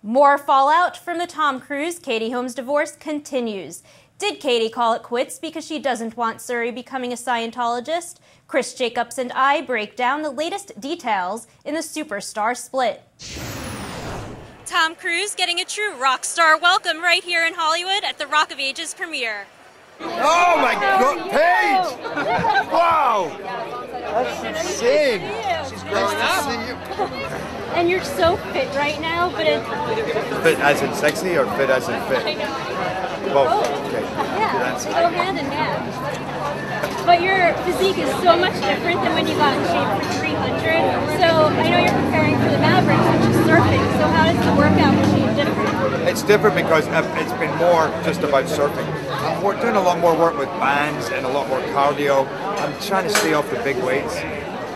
More fallout from the Tom Cruise-Katie Holmes divorce continues. Did Katie call it quits because she doesn't want Suri becoming a Scientologist? Chris Jacobs and I break down the latest details in the superstar split. Tom Cruise getting a true rock star welcome right here in Hollywood at the Rock of Ages premiere. Oh my God, Paige! Wow! That's insane. She's growing up. And you're so fit right now, but it's... Fit as in sexy or fit as in fit? Both. Okay. Yeah, go hand in hand. But your physique is so much different than when you got in shape for 300. So I know you're preparing for the Mavericks, which is surfing. So how does the workout machine differ? It's different because it's been more just about surfing. We're doing a lot more work with bands and a lot more cardio. I'm trying to stay off the big weights.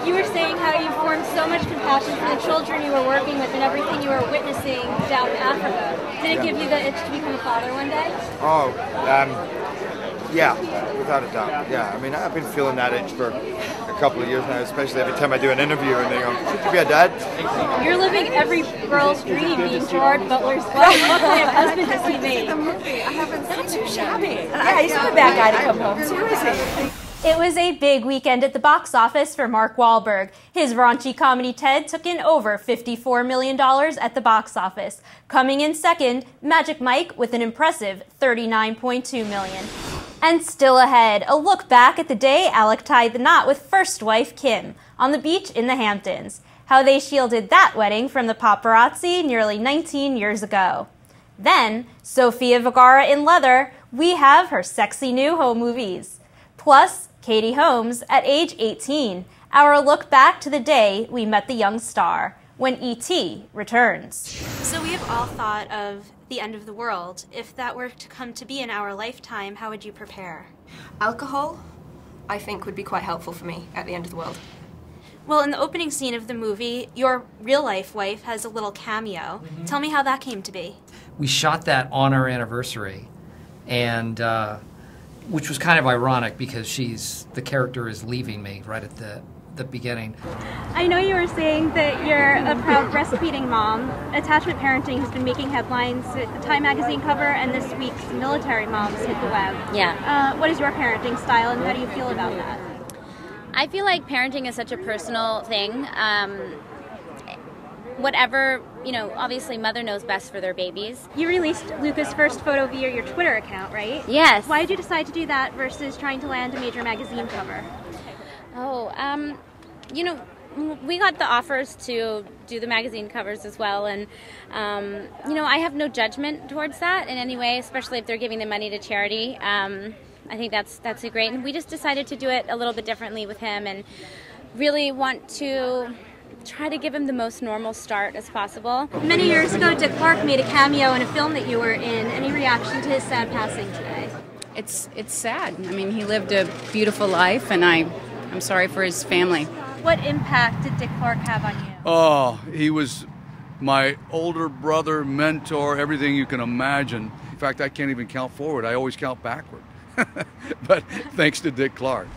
You were saying how you formed so much compassion for the children you were working with and everything you were witnessing down in Africa. Did it give you the itch to become a father one day? Oh, yeah, without a doubt. Yeah, I mean, I've been feeling that itch for a couple of years now, especially every time I do an interview and they go, should you be a dad? You're living every girl's dream, being Gerard Butler's wife. What kind of husband does he make? The movie. I haven't seen too shabby. Yeah, he's not a bad guy to come home to, is he? It was a big weekend at the box office for Mark Wahlberg. His raunchy comedy Ted took in over $54 million at the box office. Coming in second, Magic Mike with an impressive $39.2 million. And still ahead, a look back at the day Alec tied the knot with first wife Kim on the beach in the Hamptons. How they shielded that wedding from the paparazzi nearly 19 years ago. Then, Sofia Vergara in leather, we have her sexy new home movies. Plus, Katie Holmes at age 18, our look back to the day we met the young star, when E.T. returns. So we have all thought of the end of the world. If that were to come to be in our lifetime, how would you prepare? Alcohol, I think, would be quite helpful for me at the end of the world. Well, in the opening scene of the movie, your real-life wife has a little cameo. Tell me how that came to be. We shot that on our anniversary, and which was kind of ironic because the character is leaving me right at the beginning. I know you were saying that you're a proud breastfeeding mom. Attachment parenting has been making headlines at the Time magazine cover, and this week's military moms hit the web. Yeah. What is your parenting style, and how do you feel about that? I feel like parenting is such a personal thing. Whatever, obviously mother knows best for their babies. You released Luca's first photo via your Twitter account, right? Yes. Why did you decide to do that versus trying to land a major magazine cover? Oh, we got the offers to do the magazine covers as well, and I have no judgment towards that in any way, especially if they're giving the money to charity. I think that's a great, and we just decided to do it a little bit differently with him and really want to try to give him the most normal start as possible. Many years ago, Dick Clark made a cameo in a film that you were in. Any reaction to his sad passing today? It's sad. I mean, he lived a beautiful life, and I'm sorry for his family. What impact did Dick Clark have on you? Oh, he was my older brother, mentor, everything you can imagine. In fact, I can't even count forward. I always count backward. But thanks to Dick Clark.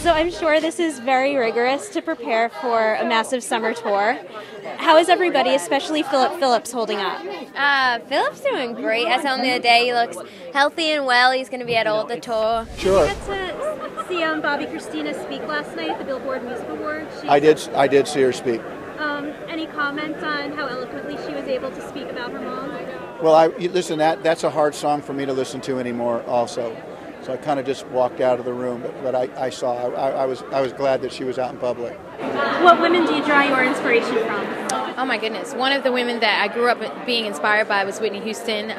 So I'm sure this is very rigorous to prepare for a massive summer tour. How is everybody, especially Philip Phillips, holding up? Philip's doing great. I saw him the other day. He looks healthy and well. He's going to be at all the tour. Sure. Did you get to see Bobby Christina speak last night at the Billboard Music Awards? I did see her speak. Any comments on how eloquently she was able to speak about her mom? Well, listen, that's a hard song for me to listen to anymore also. So I kind of just walked out of the room, but I was glad that she was out in public. What women do you draw your inspiration from? Oh my goodness. One of the women that I grew up being inspired by was Whitney Houston.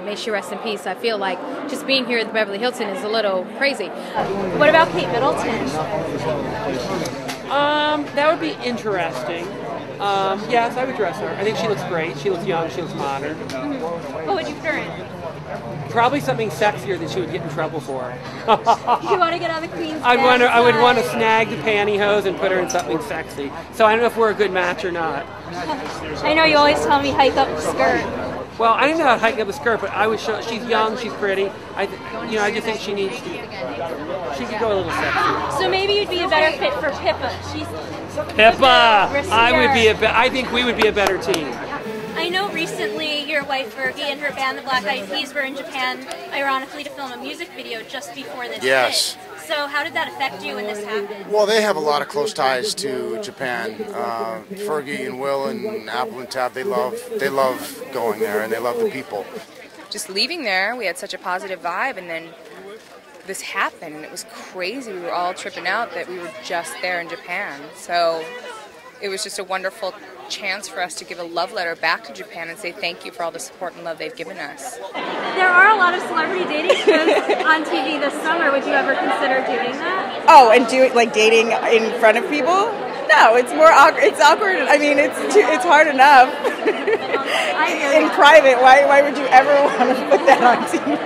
May she rest in peace. I feel like just being here at the Beverly Hilton is a little crazy. What about Kate Middleton? That would be interesting. Yes, I would dress her. I think she looks great. She looks young. She looks modern. What would you put her in? Probably something sexier that she would get in trouble for. You want to get on the Queen's I would want to snag the pantyhose and put her in something sexy. So I don't know if we're a good match or not. I know you always tell me hike up the skirt. Well, I didn't know how to hike up a skirt, but I would show. She's young, she's pretty. I just think she needs to. She could go a little sexy. So maybe you'd be a better fit for Pippa. She's Pippa. I think we would be a better team. I know recently your wife Fergie and her band, the Black Eyed Peas, were in Japan, ironically, to film a music video just before this Yes. hit. So how did that affect you when this happened? Well, they have a lot of close ties to Japan. Fergie and Will and Apple and Tab, they love going there, and they love the people. Just leaving there, we had such a positive vibe, and then this happened, and it was crazy. We were all tripping out that we were just there in Japan. So it was just a wonderful chance for us to give a love letter back to Japan and say thank you for all the support and love they've given us. There are a lot of celebrity dating shows on TV this summer. Would you ever consider doing that? Oh, and do it like dating in front of people? No, it's more awkward. It's awkward. I mean, it's hard enough. In private, why would you ever want to put that on TV?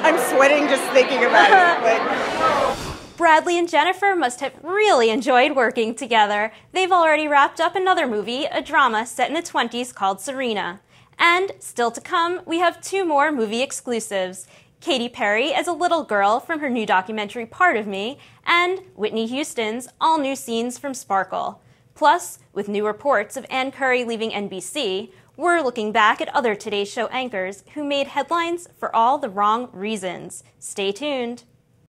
I'm sweating just thinking about it. But Bradley and Jennifer must have really enjoyed working together. They've already wrapped up another movie, a drama set in the 20s called Serena. And still to come, we have 2 more movie exclusives. Katy Perry as a little girl from her new documentary Part of Me, and Whitney Houston's all-new scenes from Sparkle. Plus, with new reports of Ann Curry leaving NBC, we're looking back at other Today Show anchors who made headlines for all the wrong reasons. Stay tuned.